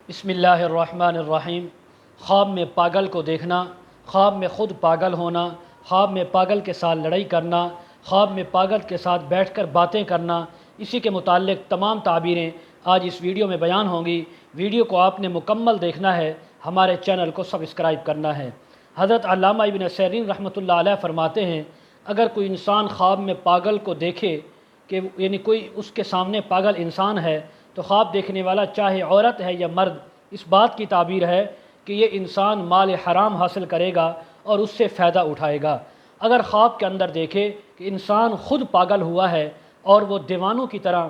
بسم اللہ الرحمن الرحیم۔ خواب میں پاگل کو دیکھنا، خواب میں خود پاگل ہونا، خواب میں پاگل کے ساتھ لڑائی کرنا، خواب میں پاگل کے ساتھ بیٹھ کر باتیں کرنا، اسی کے متعلق تمام تعبیریں آج اس ویڈیو میں بیان ہوں گی۔ ویڈیو کو آپ نے مکمل دیکھنا ہے، ہمارے چینل کو سبسکرائب کرنا ہے۔ حضرت علامہ ابن سیرین رحمۃ اللہ علیہ فرماتے ہیں، اگر کوئی انسان خواب میں پاگل کو دیکھے کہ کوئی اس کے سامنے پاگل انسان ہے، تو خواب دیکھنے والا چاہے عورت ہے یا مرد، اس بات کی تعبیر ہے کہ یہ انسان مال حرام حاصل کرے گا اور اس سے فائدہ اٹھائے گا۔ اگر خواب کے اندر دیکھے کہ انسان خود پاگل ہوا ہے اور وہ دیوانوں کی طرح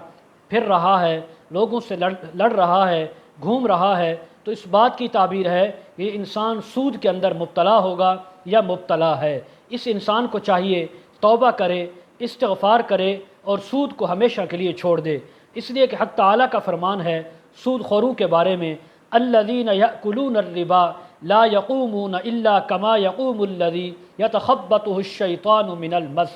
پھر رہا ہے، لوگوں سے لڑ رہا ہے، گھوم رہا ہے، تو اس بات کی تعبیر ہے کہ یہ انسان سود کے اندر مبتلا ہوگا یا مبتلا ہے۔ اس انسان کو چاہیے توبہ کرے، استغفار کرے اور سود کو ہمیشہ کے لیے چھوڑ دے، اس لیے کہ حق تعالیٰ کا فرمان ہے سود خوروں کے بارے میں، الذین یأکلون الربا لا یقومون الا کما یقوم الذی یتخبطہ الشیطان من المس،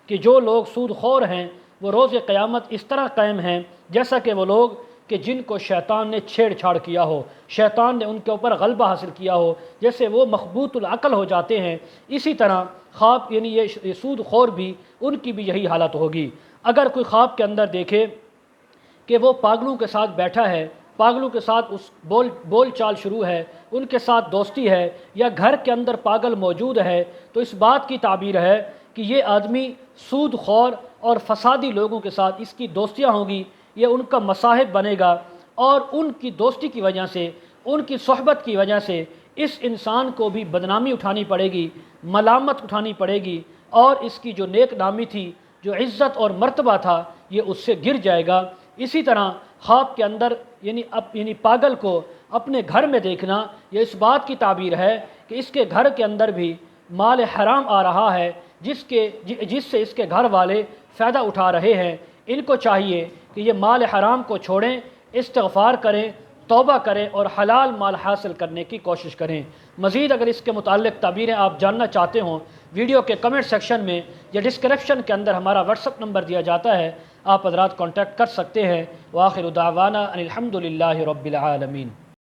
کہ جو لوگ سود خور ہیں وہ روز قیامت اس طرح قائم ہیں جیسا کہ وہ لوگ کہ جن کو شیطان نے چھیڑ چھاڑ کیا ہو، شیطان نے ان کے اوپر غلبہ حاصل کیا ہو، جیسے وہ مخبوط العقل ہو جاتے ہیں، اسی طرح خواب یہ سود خور بھی ان کی بھی یہی حالت ہوگی۔ اگر کوئی خواب کے اندر دیکھے کہ وہ پاگلوں کے ساتھ بیٹھا ہے، پاگلوں کے ساتھ اس بول چال شروع ہے، ان کے ساتھ دوستی ہے، یا گھر کے اندر پاگل موجود ہے، تو اس بات کی تعبیر ہے کہ یہ آدمی سود خور اور فسادی لوگوں کے ساتھ اس کی دوستیاں ہوں گی، یہ ان کا مصاحب بنے گا، اور ان کی دوستی کی وجہ سے، ان کی صحبت کی وجہ سے اس انسان کو بھی بدنامی اٹھانی پڑے گی، ملامت اٹھانی پڑے گی، اور اس کی جو نیک نامی تھی، جو عزت اور مرتبہ تھا، یہ اس سے گر جائے گا۔ اسی طرح خواب کے اندر پاگل کو اپنے گھر میں دیکھنا، یہ اس بات کی تعبیر ہے کہ اس کے گھر کے اندر بھی مال حرام آ رہا ہے، جس سے اس کے گھر والے فائدہ اٹھا رہے ہیں۔ ان کو چاہیے کہ یہ مال حرام کو چھوڑیں، استغفار کریں، توبہ کریں اور حلال مال حاصل کرنے کی کوشش کریں۔ مزید اگر اس کے متعلق تعبیریں آپ جاننا چاہتے ہوں، ویڈیو کے کمنٹ سیکشن میں یا ڈسکرپشن کے اندر ہمارا واٹس ایپ نمبر دیا جاتا ہے، آپ حضرات کانٹیکٹ کر سکتے ہیں۔ وآخر دعوانا ان الحمد للہ رب العالمین۔